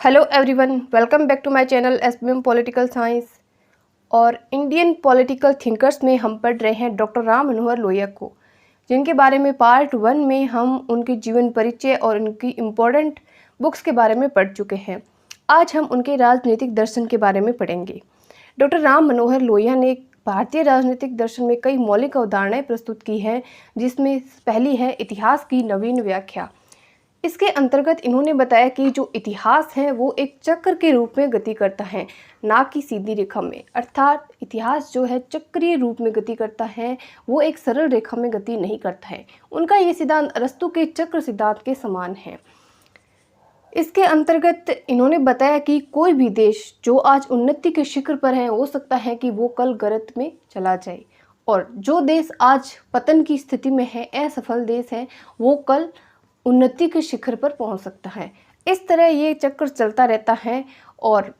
Hello everyone, welcome back to my channel SBM political science. और Indian political thinkers में हम पढ़ रहे हैं डॉक्टर राम मनोहर लोहिया को, जिनके बारे में पार्ट 1 में हम उनके जीवन परिचय और उनकी इम्पोर्टेंट बुक्स के बारे में पढ़ चुके हैं। आज हम उनके राजनीतिक दर्शन के बारे में पढ़ेंगे। डॉक्टर राम मनोहर लोहिया ने भारतीय राजनीतिक दर्शन में कई मौलिक अवधारणाएं प्रस्तुत की हैं, जिसमें पहली है इतिहास की नवीन व्याख्या। इसके अंतर्गत इन्होंने बताया कि जो इतिहास है वो एक चक्र के रूप में गति करता है, ना कि सीधी रेखा में। अर्थात इतिहास जो है चक्रीय रूप में गति करता है, वो एक सरल रेखा में गति नहीं करता है। उनका ये सिद्धांत अरस्तु के चक्र सिद्धांत के समान है। इसके अंतर्गत इन्होंने बताया कि कोई भी देश जो आज उन्नति के शिखर पर है, हो सकता है कि वो कल गर्त में चला जाए, और जो देश आज पतन की स्थिति में है, असफल देश है, वो कल उन्नति के शिखर पर पहुंच सकता है। इस तरह ये चक्र चलता रहता है और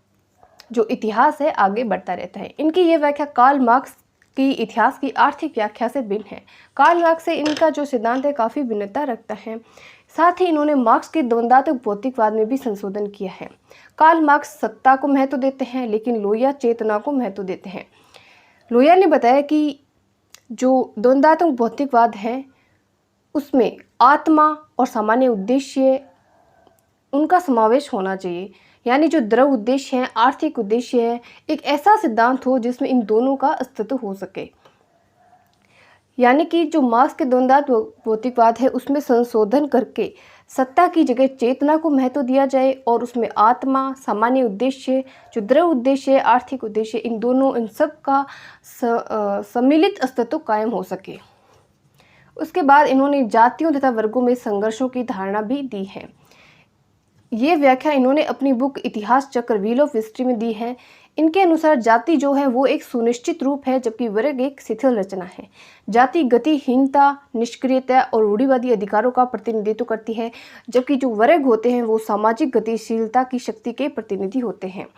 जो इतिहास है आगे बढ़ता रहता है। इनकी ये व्याख्या कार्ल मार्क्स की इतिहास की आर्थिक व्याख्या से भिन्न है। कार्ल मार्क्स से इनका जो सिद्धांत है काफ़ी भिन्नता रखता है। साथ ही इन्होंने मार्क्स के द्वंद्वात्मक भौतिकवाद में भी संशोधन किया है। कार्ल मार्क्स सत्ता को महत्व देते हैं, लेकिन लोहिया चेतना को महत्व देते हैं। लोहिया ने बताया कि जो द्वंद्वात्मक भौतिकवाद है उसमें आत्मा और सामान्य उद्देश्य उनका समावेश होना चाहिए, यानी जो द्रव उद्देश्य है, आर्थिक उद्देश्य है, एक ऐसा सिद्धांत हो जिसमें इन दोनों का अस्तित्व हो सके। यानी कि जो मार्क्स के द्वंद्वात्मक भौतिकवाद है उसमें संशोधन करके सत्ता की जगह चेतना को महत्व दिया जाए और उसमें आत्मा, सामान्य उद्देश्य, जो द्रव उद्देश्य है, आर्थिक उद्देश्य, इन सब का सम्मिलित अस्तित्व कायम हो सके। उसके बाद इन्होंने जातियों तथा वर्गों में संघर्षों की धारणा भी दी है। ये व्याख्या इन्होंने अपनी बुक इतिहास चक्र व्हील ऑफ हिस्ट्री में दी है। इनके अनुसार जाति जो है वो एक सुनिश्चित रूप है, जबकि वर्ग एक शिथिल रचना है। जाति गतिहीनता, निष्क्रियता और रूढ़िवादी अधिकारों का प्रतिनिधित्व करती है, जबकि जो वर्ग होते हैं वो सामाजिक गतिशीलता की शक्ति के प्रतिनिधि होते हैं।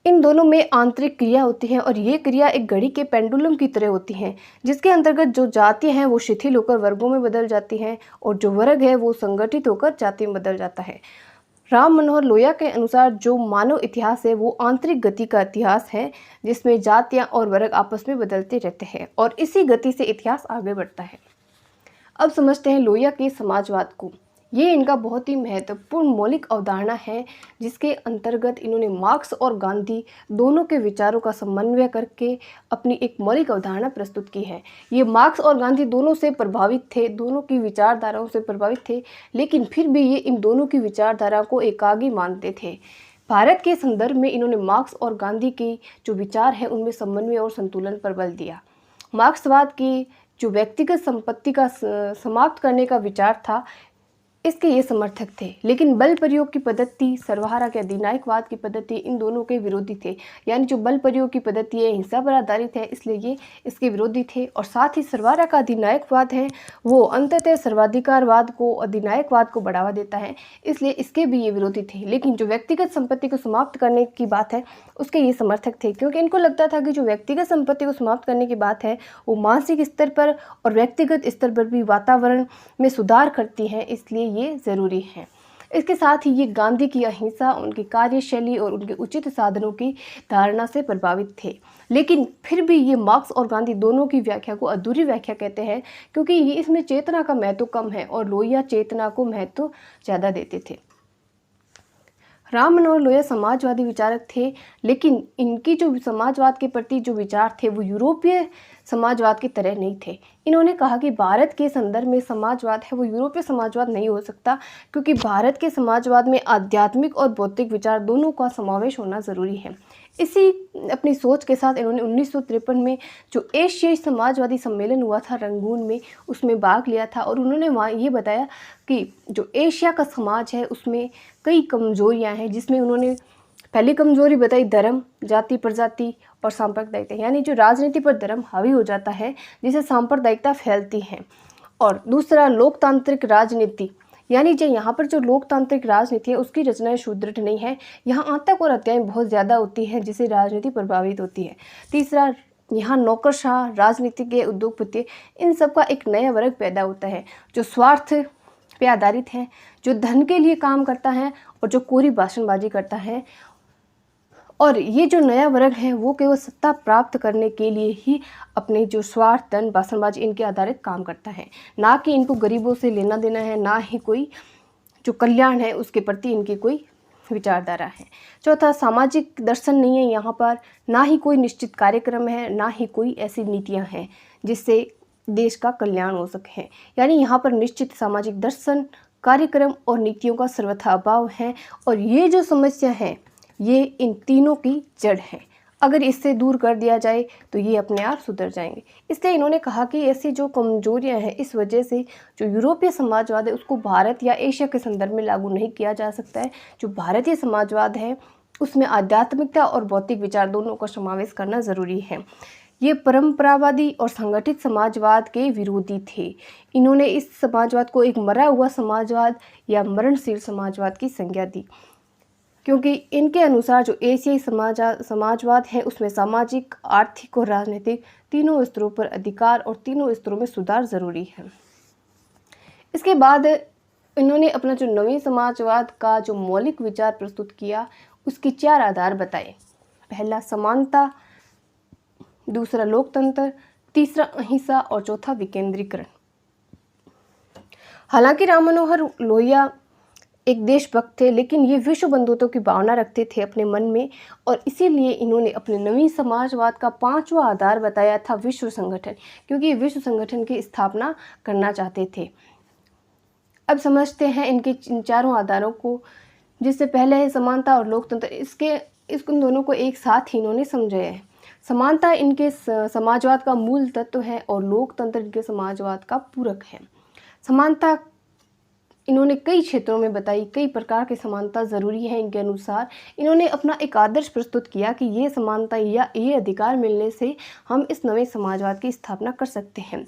इन दोनों में आंतरिक क्रिया होती है और ये क्रिया एक घड़ी के पेंडुलम की तरह होती है, जिसके अंतर्गत जो जातियां हैं वो शिथिल होकर वर्गों में बदल जाती हैं और जो वर्ग है वो संगठित होकर जाति में बदल जाता है। राम मनोहर लोहिया के अनुसार जो मानव इतिहास है वो आंतरिक गति का इतिहास है, जिसमें जातियां और वर्ग आपस में बदलते रहते हैं और इसी गति से इतिहास आगे बढ़ता है। अब समझते हैं लोहिया के समाजवाद को। ये इनका बहुत ही महत्वपूर्ण मौलिक अवधारणा है, जिसके अंतर्गत इन्होंने मार्क्स और गांधी दोनों के विचारों का समन्वय करके अपनी एक मौलिक अवधारणा प्रस्तुत की है। ये मार्क्स और गांधी दोनों से प्रभावित थे, दोनों की विचारधाराओं से प्रभावित थे, लेकिन फिर भी ये इन दोनों की विचारधारा को एकागी मानते थे। भारत के संदर्भ में इन्होंने मार्क्स और गांधी के जो विचार है उनमें समन्वय और संतुलन पर बल दिया। मार्क्सवाद की जो व्यक्तिगत संपत्ति का समाप्त करने का विचार था, इसके ये समर्थक थे, लेकिन बल प्रयोग की पद्धति, सर्वहारा के अधिनायकवाद की पद्धति इन दोनों के विरोधी थे। यानी जो बल प्रयोग की पद्धति है हिंसा पर आधारित है, इसलिए ये इसके विरोधी थे। और साथ ही सर्वहारा का अधिनायकवाद है वो अंततः सर्वाधिकारवाद को, अधिनायकवाद को बढ़ावा देता है, इसलिए इसके भी ये विरोधी थे। लेकिन जो व्यक्तिगत संपत्ति को समाप्त करने की बात है उसके ये समर्थक थे, क्योंकि इनको लगता था कि जो व्यक्तिगत संपत्ति को समाप्त करने की बात है वो मानसिक स्तर पर और व्यक्तिगत स्तर पर भी वातावरण में सुधार करती है, इसलिए ये ज़रूरी है। इसके साथ ही ये गांधी की अहिंसा, उनकी कार्यशैली और उनके उचित साधनों की धारणा से प्रभावित थे। लेकिन फिर भी ये मार्क्स और गांधी दोनों की व्याख्या को अधूरी व्याख्या कहते हैं, क्योंकि ये इसमें चेतना का महत्व कम है और लोहिया चेतना को महत्व ज़्यादा देते थे। राम मनोहर लोहिया समाजवादी विचारक थे, लेकिन इनकी जो समाजवाद के प्रति जो विचार थे वो यूरोपीय समाजवाद की तरह नहीं थे। इन्होंने कहा कि भारत के संदर्भ में समाजवाद है वो यूरोपीय समाजवाद नहीं हो सकता, क्योंकि भारत के समाजवाद में आध्यात्मिक और बौद्धिक विचार दोनों का समावेश होना ज़रूरी है। इसी अपनी सोच के साथ इन्होंने 1953 में जो एशियाई समाजवादी सम्मेलन हुआ था रंगून में, उसमें भाग लिया था और उन्होंने वहाँ ये बताया कि जो एशिया का समाज है उसमें कई कमजोरियाँ हैं, जिसमें उन्होंने पहली कमजोरी बताई धर्म, जाति, प्रजाति और सांप्रदायिकता। यानी जो राजनीति पर धर्म हावी हो जाता है, जिससे सांप्रदायिकता फैलती है। और दूसरा लोकतांत्रिक राजनीति, यानी जो यहाँ पर जो लोकतांत्रिक राजनीति है उसकी रचनाएं सुदृढ़ नहीं है, यहाँ आतंक और हत्याएं बहुत ज़्यादा होती हैं, जिससे राजनीति प्रभावित होती है। तीसरा, यहाँ नौकरशाह, राजनीतिज्ञ, उद्योगपति, इन सब का एक नया वर्ग पैदा होता है जो स्वार्थ पे आधारित है, जो धन के लिए काम करता है और जो कोरी भाषणबाजी करता है। और ये जो नया वर्ग है वो केवल सत्ता प्राप्त करने के लिए ही अपने जो स्वार्थ, धन, भाषणबाजी इनके आधारित काम करता है, ना कि इनको गरीबों से लेना देना है, ना ही कोई जो कल्याण है उसके प्रति इनकी कोई विचारधारा है। चौथा, सामाजिक दर्शन नहीं है यहाँ पर, ना ही कोई निश्चित कार्यक्रम है, ना ही कोई ऐसी नीतियाँ हैं जिससे देश का कल्याण हो सके। यानी यहाँ पर निश्चित सामाजिक दर्शन, कार्यक्रम और नीतियों का सर्वथा अभाव है। और ये जो समस्या है ये इन तीनों की जड़ है। अगर इससे दूर कर दिया जाए तो ये अपने आप सुधर जाएंगे। इसलिए इन्होंने कहा कि ऐसी जो कमजोरियां हैं, इस वजह से जो यूरोपीय समाजवाद है उसको भारत या एशिया के संदर्भ में लागू नहीं किया जा सकता है। जो भारतीय समाजवाद है उसमें आध्यात्मिकता और भौतिक विचार दोनों का समावेश करना ज़रूरी है। ये परंपरावादी और संगठित समाजवाद के विरोधी थे। इन्होंने इस समाजवाद को एक मरा हुआ समाजवाद या मरणशील समाजवाद की संज्ञा दी, क्योंकि इनके अनुसार जो एशियाई समाजवाद है उसमें सामाजिक, आर्थिक और राजनीतिक तीनों स्तरों पर अधिकार और तीनों स्तरों में सुधार जरूरी है। इसके बाद इन्होंने अपना जो नवीन समाजवाद का जो मौलिक विचार प्रस्तुत किया उसके 4 आधार बताए। पहला समानता, दूसरा लोकतंत्र, तीसरा अहिंसा और चौथा विकेंद्रीकरण। हालांकि राम मनोहर लोहिया एक देशभक्त थे, लेकिन ये विश्व बंधुत्व की भावना रखते थे अपने मन में, और इसीलिए इन्होंने अपने नवीन समाजवाद का 5वां आधार बताया था विश्व संगठन, क्योंकि विश्व संगठन की स्थापना करना चाहते थे। अब समझते हैं इनके इन चारों आधारों को, जिससे पहले है समानता और लोकतंत्र। इन दोनों को एक साथ ही इन्होंने समझाया है। समानता इनके समाजवाद का मूल तत्व है और लोकतंत्र इनके समाजवाद का पूरक है। समानता इन्होंने कई क्षेत्रों में बताई, कई प्रकार की समानता ज़रूरी है इनके अनुसार। इन्होंने अपना एक आदर्श प्रस्तुत किया कि ये समानता या ये अधिकार मिलने से हम इस नए समाजवाद की स्थापना कर सकते हैं।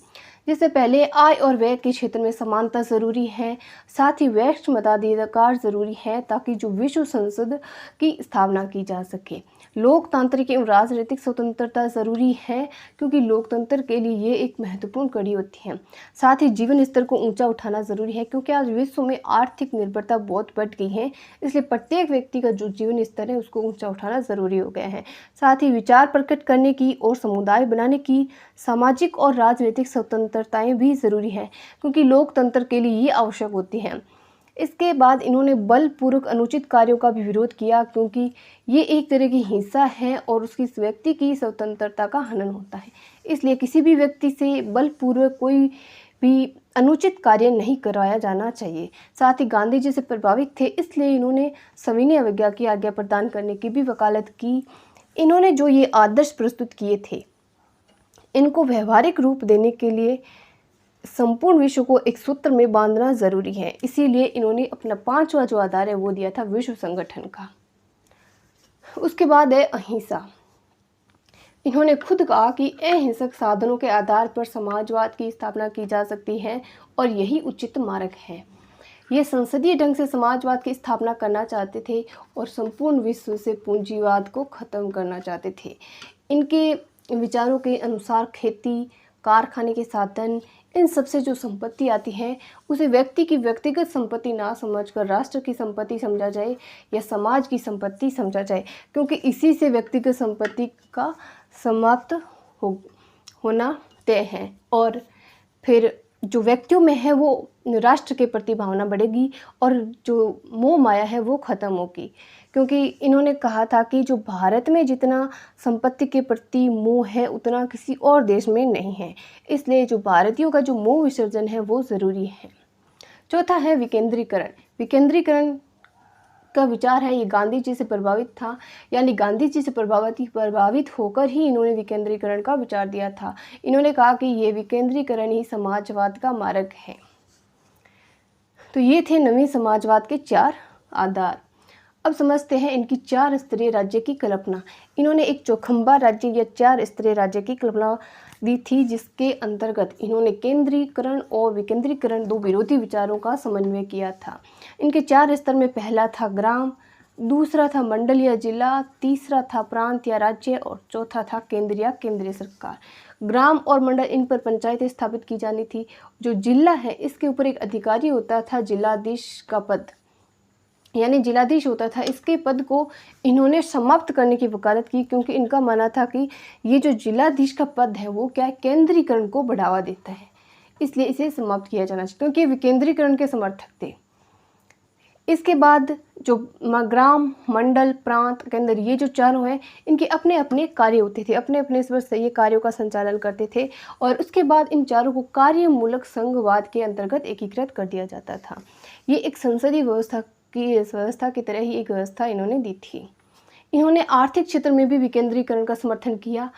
जिससे पहले आय और व्यय के क्षेत्र में समानता ज़रूरी है, साथ ही वैश्विक मताधिकार ज़रूरी है ताकि जो विश्व संसद की स्थापना की जा सके। लोकतांत्रिक एवं राजनीतिक स्वतंत्रता ज़रूरी है, क्योंकि लोकतंत्र के लिए ये एक महत्वपूर्ण कड़ी होती है। साथ ही जीवन स्तर को ऊंचा उठाना ज़रूरी है, क्योंकि आज विश्व में आर्थिक निर्भरता बहुत बढ़ गई है, इसलिए प्रत्येक व्यक्ति का जो जीवन स्तर है उसको ऊंचा उठाना ज़रूरी हो गया है। साथ ही विचार प्रकट करने की और समुदाय बनाने की सामाजिक और राजनीतिक स्वतंत्रताएँ भी ज़रूरी हैं, क्योंकि लोकतंत्र के लिए ये आवश्यक होती हैं। इसके बाद इन्होंने बलपूर्वक अनुचित कार्यों का भी विरोध किया, क्योंकि ये एक तरह की हिंसा है और उसकी व्यक्ति की स्वतंत्रता का हनन होता है। इसलिए किसी भी व्यक्ति से बलपूर्वक कोई भी अनुचित कार्य नहीं करवाया जाना चाहिए। साथ ही गांधी जी से प्रभावित थे, इसलिए इन्होंने सविनय अवज्ञा की आज्ञा प्रदान करने की भी वकालत की। इन्होंने जो ये आदर्श प्रस्तुत किए थे, इनको व्यवहारिक रूप देने के लिए संपूर्ण विश्व को एक सूत्र में बांधना जरूरी है। इसीलिए इन्होंने अपना 5वां जो आधार है वो दिया था विश्व संगठन का। उसके बाद है अहिंसा। इन्होंने खुद कहा कि अहिंसक साधनों के आधार पर समाजवाद की स्थापना की जा सकती है और यही उचित मार्ग है। ये संसदीय ढंग से समाजवाद की स्थापना करना चाहते थे और संपूर्ण विश्व से पूंजीवाद को खत्म करना चाहते थे। इनके विचारों के अनुसार खेती, कारखाने के साधन, इन सबसे जो संपत्ति आती है उसे व्यक्ति की व्यक्तिगत संपत्ति ना समझकर राष्ट्र की संपत्ति समझा जाए या समाज की संपत्ति समझा जाए, क्योंकि इसी से व्यक्तिगत संपत्ति का समाप्त होना तय है और फिर जो व्यक्तियों में है वो राष्ट्र के प्रति भावना बढ़ेगी और जो मोह माया है वो खत्म होगी। क्योंकि इन्होंने कहा था कि जो भारत में जितना संपत्ति के प्रति मोह है उतना किसी और देश में नहीं है, इसलिए जो भारतीयों का जो मोह विसर्जन है वो ज़रूरी है। चौथा है विकेंद्रीकरण। विकेंद्रीकरण का विचार है ये गांधी जी से प्रभावित था, यानी गांधी जी से प्रभावित होकर ही इन्होंने विकेंद्रीकरण का विचार दिया था। इन्होंने कहा कि ये विकेंद्रीकरण ही समाजवाद का मार्ग है। तो ये थे नवीन समाजवाद के 4 आधार। अब समझते हैं इनकी 4 स्तरीय राज्य की कल्पना। इन्होंने एक चौखंबा राज्य या 4 स्तरीय राज्य की कल्पना दी थी, जिसके अंतर्गत इन्होंने केंद्रीकरण और विकेंद्रीकरण 2 विरोधी विचारों का समन्वय किया था। इनके 4 स्तर में पहला था ग्राम, दूसरा था मंडल या जिला, तीसरा था प्रांत या राज्य और चौथा था केंद्र या केंद्रीय सरकार। ग्राम और मंडल, इन पर पंचायतें स्थापित की जानी थी। जो जिला है इसके ऊपर एक अधिकारी होता था, जिलाधीश का पद, यानी जिलाधीश होता था। इसके पद को इन्होंने समाप्त करने की वकालत की, क्योंकि इनका मानना था कि ये जो जिलाधीश का पद है वो क्या है, केंद्रीकरण को बढ़ावा देता है, इसलिए इसे समाप्त किया जाना चाहिए, क्योंकि विकेंद्रीकरण के समर्थक थे। इसके बाद जो ग्राम, मंडल, प्रांत, केंद्र, ये जो चारों हैं, इनके अपने अपने कार्य होते थे, अपने अपने से ये कार्यों का संचालन करते थे। और उसके बाद इन चारों को कार्यमूलक संघवाद के अंतर्गत एकीकृत कर दिया जाता था। ये एक संसदीय व्यवस्था की तरह ही एक व्यवस्था इन्होंने दी थी। इन्होंने आर्थिक क्षेत्र में भी विकेंद्रीकरण का समर्थन किया।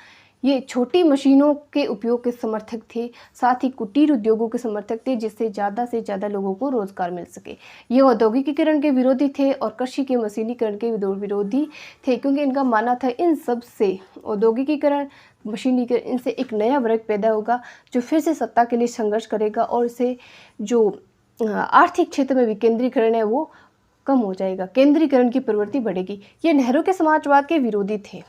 ये छोटी मशीनों के उपयोग के समर्थक थे, साथ ही कुटीर उद्योगों के समर्थक थे, जिससे ज़्यादा से ज़्यादा लोगों को रोजगार मिल सके। ये औद्योगिकीकरण के विरोधी थे और कृषि के मशीनीकरण के विरोधी थे, क्योंकि इनका मानना था इन सब से, औद्योगिकीकरण, मशीनीकरण, इनसे एक नया वर्ग पैदा होगा जो फिर से सत्ता के लिए संघर्ष करेगा और इसे जो आर्थिक क्षेत्र में विकेंद्रीकरण है वो कम हो जाएगा, केंद्रीकरण की प्रवृत्ति बढ़ेगी। ये नेहरू के समाजवाद के विरोधी थे।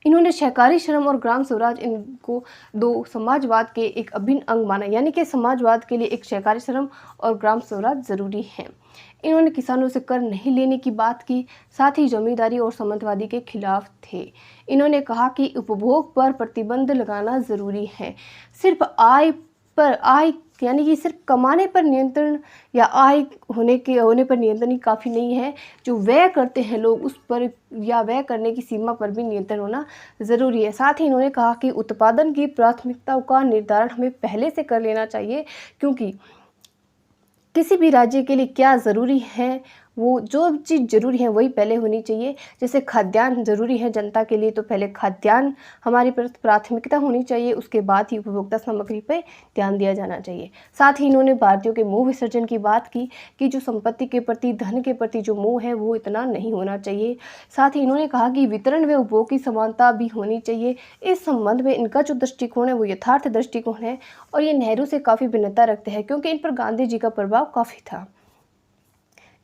इन्होंने सहकारी श्रम और ग्राम स्वराज, इनको दो समाजवाद के एक अभिन्न अंग माना, यानी कि समाजवाद के लिए एक सहकारी श्रम और ग्राम स्वराज जरूरी है। इन्होंने किसानों से कर नहीं लेने की बात की, साथ ही जमींदारी और सामंतवादी के खिलाफ थे। इन्होंने कहा कि उपभोग पर प्रतिबंध लगाना जरूरी है, सिर्फ आय यानी कि सिर्फ कमाने पर नियंत्रण या आय होने पर नियंत्रण ही काफ़ी नहीं है, जो व्यय करते हैं लोग उस पर या व्यय करने की सीमा पर भी नियंत्रण होना ज़रूरी है। साथ ही इन्होंने कहा कि उत्पादन की प्राथमिकताओं का निर्धारण हमें पहले से कर लेना चाहिए, क्योंकि किसी भी राज्य के लिए क्या ज़रूरी है, वो जो चीज़ ज़रूरी है वही पहले होनी चाहिए। जैसे खाद्यान्न ज़रूरी है जनता के लिए, तो पहले खाद्यान्न हमारी प्राथमिकता होनी चाहिए, उसके बाद ही उपभोक्ता सामग्री पर ध्यान दिया जाना चाहिए। साथ ही इन्होंने भारतीयों के मोह विसर्जन की बात की कि जो संपत्ति के प्रति, धन के प्रति जो मोह है वो इतना नहीं होना चाहिए। साथ ही इन्होंने कहा कि वितरण व उपभोग की समानता भी होनी चाहिए। इस संबंध में इनका जो दृष्टिकोण है वो यथार्थ दृष्टिकोण है और ये नेहरू से काफ़ी भिन्नता रखते हैं, क्योंकि इन पर गांधी जी का प्रभाव काफ़ी था।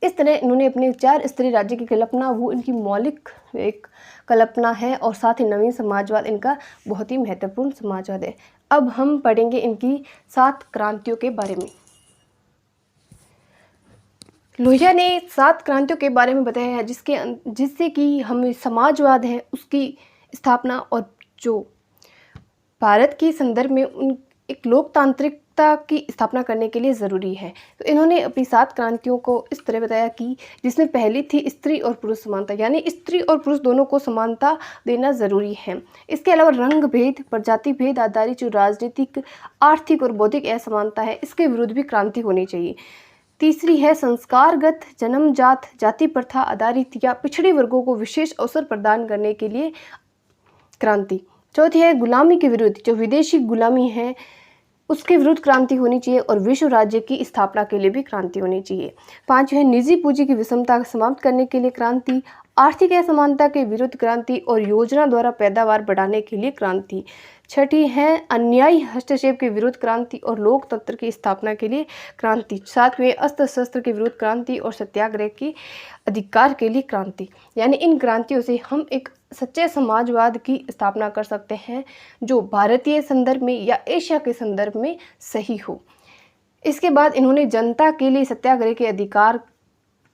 इस तरह इन्होंने अपने 4 स्तरीय राज्य की कल्पना, वो इनकी मौलिक एक कल्पना है और साथ ही नवीन समाजवाद इनका बहुत ही महत्वपूर्ण समाजवाद है। अब हम पढ़ेंगे इनकी 7 क्रांतियों के बारे में। लोहिया ने 7 क्रांतियों के बारे में बताया है, जिससे कि हम समाजवाद है उसकी स्थापना और जो भारत के संदर्भ में उन एक लोकतांत्रिकता की स्थापना करने के लिए ज़रूरी है। तो इन्होंने अपनी 7 क्रांतियों को इस तरह बताया कि जिसमें पहली थी स्त्री और पुरुष समानता, यानी स्त्री और पुरुष दोनों को समानता देना ज़रूरी है। इसके अलावा रंग भेद, प्रजाति भेद आधारित जो राजनीतिक, आर्थिक और बौद्धिक असमानता है, इसके विरुद्ध भी क्रांति होनी चाहिए। तीसरी है संस्कारगत, जन्मजात जाति प्रथा आधारित या पिछड़े वर्गों को विशेष अवसर प्रदान करने के लिए क्रांति। चौथी है गुलामी के विरुद्ध, जो विदेशी गुलामी है उसके विरुद्ध क्रांति होनी चाहिए और विश्व राज्य की स्थापना के लिए भी क्रांति होनी चाहिए। 5 है निजी पूंजी की विषमता समाप्त करने के लिए क्रांति, आर्थिक असमानता के विरुद्ध क्रांति और योजना द्वारा पैदावार बढ़ाने के लिए क्रांति। 6 है अन्यायी हस्तक्षेप के विरुद्ध क्रांति और लोकतंत्र की स्थापना के लिए क्रांति। 7वें अस्त्र शस्त्र के विरुद्ध क्रांति और सत्याग्रह के अधिकार के लिए क्रांति। यानी इन क्रांतियों से हम एक सच्चे समाजवाद की स्थापना कर सकते हैं जो भारतीय संदर्भ में या एशिया के संदर्भ में सही हो। इसके बाद इन्होंने जनता के लिए सत्याग्रह के अधिकार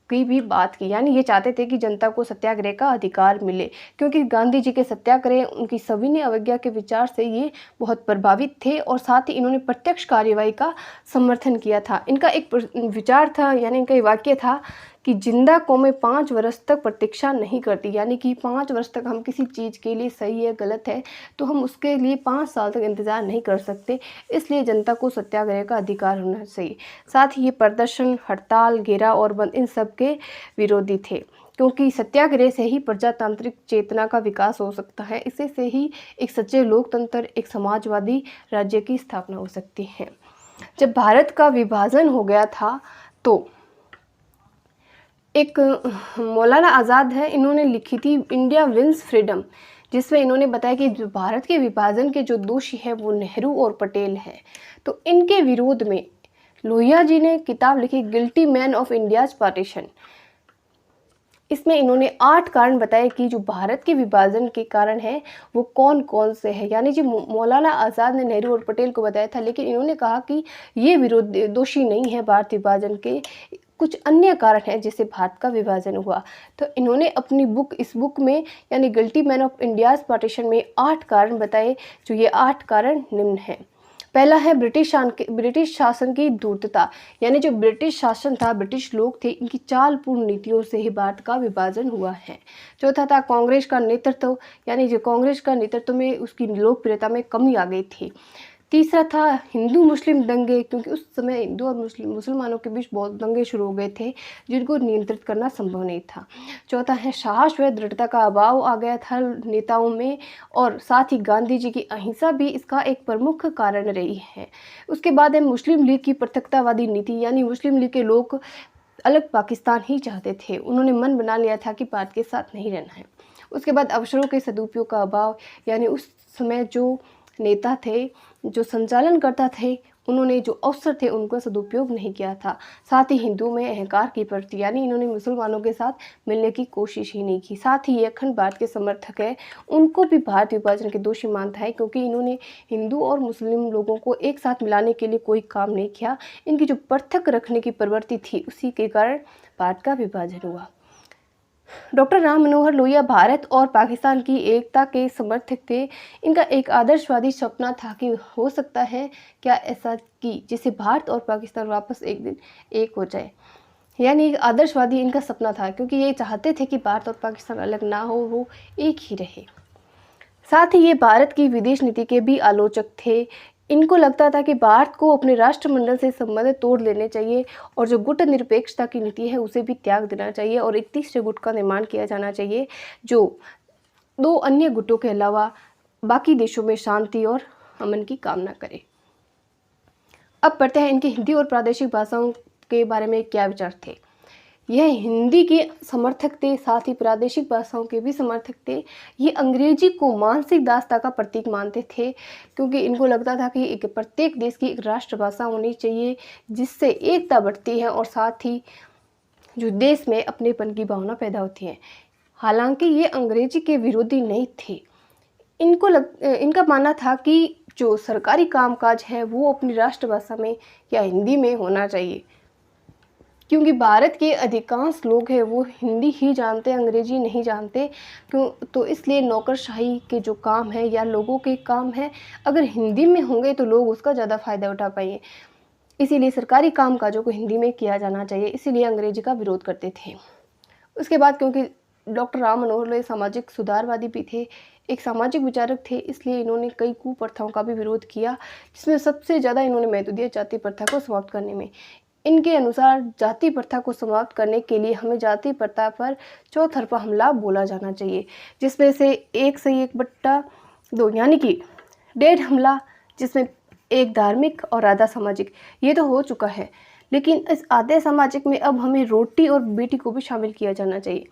की भी बात की, यानी ये चाहते थे कि जनता को सत्याग्रह का अधिकार मिले, क्योंकि गांधी जी के सत्याग्रह, उनकी सविनय अवज्ञा के विचार से ये बहुत प्रभावित थे और साथ ही इन्होंने प्रत्यक्ष कार्यवाही का समर्थन किया था। इनका एक विचार था, यानी इनका एक वाक्य था कि जिंदा कौमें 5 वर्ष तक प्रतीक्षा नहीं करती, यानी कि 5 वर्ष तक हम किसी चीज़ के लिए सही है गलत है तो हम उसके लिए 5 साल तक इंतज़ार नहीं कर सकते, इसलिए जनता को सत्याग्रह का अधिकार होना चाहिए। साथ ही ये प्रदर्शन, हड़ताल, घेराव और बंद इन सब के विरोधी थे, क्योंकि सत्याग्रह से ही प्रजातांत्रिक चेतना का विकास हो सकता है, इसी से ही एक सच्चे लोकतंत्र, एक समाजवादी राज्य की स्थापना हो सकती है। जब भारत का विभाजन हो गया था तो एक मौलाना आज़ाद है, इन्होंने लिखी थी इंडिया विंस फ्रीडम, जिसमें इन्होंने बताया कि जो भारत के विभाजन के जो दोषी है वो नेहरू और पटेल हैं। तो इनके विरोध में लोहिया जी ने किताब लिखी guilty man of India's partition. इसमें इन्होंने 8 कारण बताए कि जो भारत के विभाजन के कारण हैं वो कौन कौन से हैं। यानी जो मौलाना आज़ाद ने नेहरू और पटेल को बताया था, लेकिन इन्होंने कहा कि ये विरोध दोषी नहीं है भारत विभाजन के, कुछ अन्य कारण हैं जिससे भारत का विभाजन हुआ। तो इन्होंने अपनी इस बुक में यानी guilty man of India's partition में 8 कारण बताए, जो ये 8 कारण निम्न हैं। पहला है ब्रिटिश शासन की धूर्तता, यानी जो ब्रिटिश शासन था, ब्रिटिश लोग थे, इनकी चालपूर्ण नीतियों से ही भारत का विभाजन हुआ है। चौथा था कांग्रेस का नेतृत्व, यानी जो कांग्रेस का नेतृत्व में उसकी लोकप्रियता में कमी आ गई थी। तीसरा था हिंदू मुस्लिम दंगे, क्योंकि उस समय हिंदू और मुसलमानों के बीच बहुत दंगे शुरू हो गए थे जिनको नियंत्रित करना संभव नहीं था। चौथा है साहस व दृढ़ता का अभाव आ गया था नेताओं में, और साथ ही गांधी जी की अहिंसा भी इसका एक प्रमुख कारण रही है। उसके बाद है मुस्लिम लीग की पृथकतावादी नीति, यानी मुस्लिम लीग के लोग अलग पाकिस्तान ही चाहते थे, उन्होंने मन बना लिया था कि भारत के साथ नहीं रहना है। उसके बाद अवसरों के सदुपयोग का अभाव, यानी उस समय जो नेता थे, जो संचालन करता थे, उन्होंने जो अवसर थे उनका सदुपयोग नहीं किया था। साथ ही हिंदुओं में अहंकार की प्रवृत्ति, यानी इन्होंने मुसलमानों के साथ मिलने की कोशिश ही नहीं की। साथ ही ये अखंड भारत के समर्थक है, उनको भी भारत विभाजन के दोषी मानता है, क्योंकि इन्होंने हिंदू और मुस्लिम लोगों को एक साथ मिलाने के लिए कोई काम नहीं किया। इनकी जो पृथक रखने की प्रवृत्ति थी, उसी के कारण भारत का विभाजन हुआ। डॉक्टर राम मनोहर लोहिया भारत और पाकिस्तान की एकता के समर्थक थे। इनका एक आदर्शवादी सपना था कि हो सकता है क्या ऐसा कि जिससे भारत और पाकिस्तान वापस एक दिन एक हो जाए। यानी एक आदर्शवादी इनका सपना था, क्योंकि ये चाहते थे कि भारत और पाकिस्तान अलग ना हो, वो एक ही रहे। साथ ही ये भारत की विदेश नीति के भी आलोचक थे। इनको लगता था कि भारत को अपने राष्ट्रमंडल से संबंध तोड़ लेने चाहिए, और जो गुट निरपेक्षता की नीति है उसे भी त्याग देना चाहिए, और एक तीसरे गुट का निर्माण किया जाना चाहिए जो 2 अन्य गुटों के अलावा बाकी देशों में शांति और अमन की कामना करे। अब पढ़ते हैं इनकी हिंदी और प्रादेशिक भाषाओं के बारे में क्या विचार थे। यह हिंदी के समर्थक थे, साथ ही प्रादेशिक भाषाओं के भी समर्थक थे। ये अंग्रेजी को मानसिक दासता का प्रतीक मानते थे, क्योंकि इनको लगता था कि एक प्रत्येक देश की एक राष्ट्रभाषा होनी चाहिए जिससे एकता बढ़ती है और साथ ही जो देश में अपनेपन की भावना पैदा होती है। हालांकि ये अंग्रेजी के विरोधी नहीं थे। इनका मानना था कि जो सरकारी कामकाज है वो अपनी राष्ट्रभाषा में या हिंदी में होना चाहिए, क्योंकि भारत के अधिकांश लोग हैं वो हिंदी ही जानते हैं, अंग्रेजी नहीं जानते। क्यों? तो इसलिए नौकरशाही के जो काम है या लोगों के काम है, अगर हिंदी में होंगे तो लोग उसका ज़्यादा फ़ायदा उठा पाएंगे। इसीलिए सरकारी कामकाजों को हिंदी में किया जाना चाहिए, इसीलिए अंग्रेजी का विरोध करते थे। उसके बाद क्योंकि डॉक्टर राम मनोहर लोहिया सामाजिक सुधारवादी भी थे, एक सामाजिक विचारक थे, इसलिए इन्होंने कई कुप्रथाओं का भी विरोध किया, जिसमें सबसे ज़्यादा इन्होंने महत्व दिया जाति प्रथा को समाप्त करने में। इनके अनुसार जाति प्रथा को समाप्त करने के लिए हमें जाति प्रथा पर चौतरफा हमला बोला जाना चाहिए, जिसमें से 1 से 1/2 यानी कि 1.5 हमला, जिसमें एक धार्मिक और आधा सामाजिक। ये तो हो चुका है, लेकिन इस आधे सामाजिक में अब हमें रोटी और बेटी को भी शामिल किया जाना चाहिए।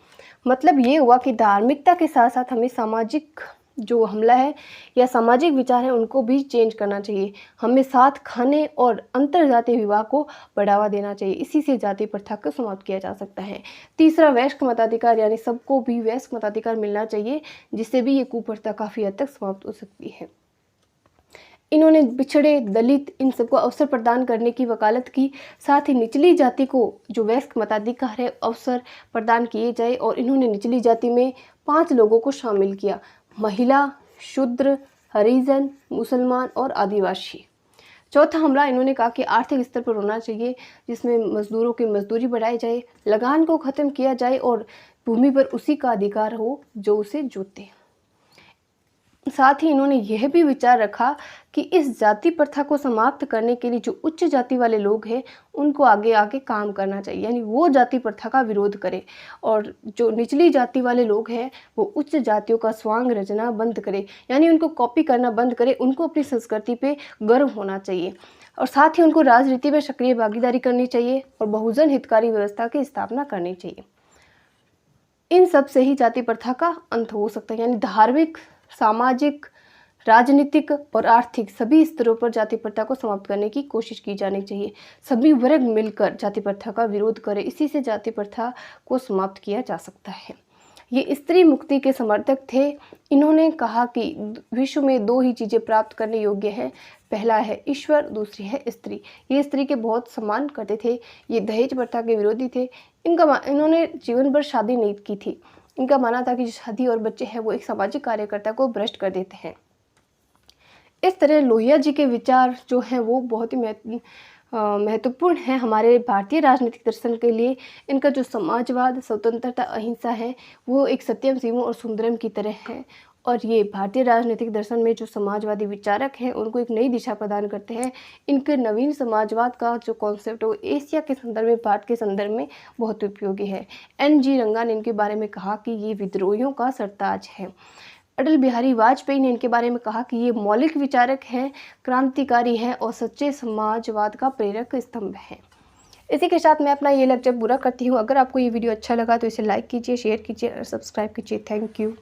मतलब ये हुआ कि धार्मिकता के साथ साथ हमें सामाजिक जो हमला है या सामाजिक विचार है उनको भी चेंज करना चाहिए। हमें साथ खाने और अंतरजातीय विवाह को बढ़ावा देना चाहिए, इसी से जाति प्रथा को समाप्त किया जा सकता है। तीसरा वयस्क मताधिकार, यानी सबको भी वयस्क मताधिकार मिलना चाहिए, जिससे भी ये कुप्रथा काफ़ी हद तक समाप्त हो सकती है। इन्होंने पिछड़े, दलित, इन सबको अवसर प्रदान करने की वकालत की। साथ ही निचली जाति को जो वयस्क मताधिकार है अवसर प्रदान किए जाए, और इन्होंने निचली जाति में 5 लोगों को शामिल किया: महिला, शूद्र, हरिजन, मुसलमान और आदिवासी। चौथा हमला इन्होंने कहा कि आर्थिक स्तर पर होना चाहिए, जिसमें मजदूरों की मजदूरी बढ़ाई जाए, लगान को ख़त्म किया जाए और भूमि पर उसी का अधिकार हो जो उसे जोते। साथ ही इन्होंने यह भी विचार रखा कि इस जाति प्रथा को समाप्त करने के लिए जो उच्च जाति वाले लोग हैं उनको आगे आगे काम करना चाहिए, यानी वो जाति प्रथा का विरोध करें, और जो निचली जाति वाले लोग हैं वो उच्च जातियों का स्वांग रचना बंद करें, यानी उनको कॉपी करना बंद करें। उनको अपनी संस्कृति पे गर्व होना चाहिए, और साथ ही उनको राजनीति में सक्रिय भागीदारी करनी चाहिए और बहुजन हितकारी व्यवस्था की स्थापना करनी चाहिए। इन सब से ही जाति प्रथा का अंत हो सकता है, यानी धार्मिक, सामाजिक, राजनीतिक और आर्थिक सभी स्तरों पर जाति प्रथा को समाप्त करने की कोशिश की जानी चाहिए। सभी वर्ग मिलकर जाति प्रथा का विरोध करें, इसी से जाति प्रथा को समाप्त किया जा सकता है। ये स्त्री मुक्ति के समर्थक थे। इन्होंने कहा कि विश्व में 2 ही चीज़ें प्राप्त करने योग्य हैं, पहला है ईश्वर, दूसरी है स्त्री। ये स्त्री के बहुत सम्मान करते थे। ये दहेज प्रथा के विरोधी थे। इन्होंने जीवन भर शादी नहीं की थी। इनका मानना था कि जो शादी और बच्चे हैं वो एक सामाजिक कार्यकर्ता को भ्रष्ट कर देते हैं। इस तरह लोहिया जी के विचार जो हैं वो बहुत ही महत्वपूर्ण है हमारे भारतीय राजनीतिक दर्शन के लिए। इनका जो समाजवाद, स्वतंत्रता, अहिंसा है वो एक सत्यम, शिवम और सुंदरम की तरह है, और ये भारतीय राजनीतिक दर्शन में जो समाजवादी विचारक हैं उनको एक नई दिशा प्रदान करते हैं। इनके नवीन समाजवाद का जो कॉन्सेप्ट है वो एशिया के संदर्भ में, भारत के संदर्भ में बहुत उपयोगी है। NG रंगा ने इनके बारे में कहा कि ये विद्रोहियों का सरताज है। अटल बिहारी वाजपेयी ने इनके बारे में कहा कि ये मौलिक विचारक हैं, क्रांतिकारी हैं और सच्चे समाजवाद का प्रेरक स्तंभ हैं। इसी के साथ मैं अपना ये लेक्चर पूरा करती हूँ। अगर आपको ये वीडियो अच्छा लगा तो इसे लाइक कीजिए, शेयर कीजिए और सब्सक्राइब कीजिए। Thank you.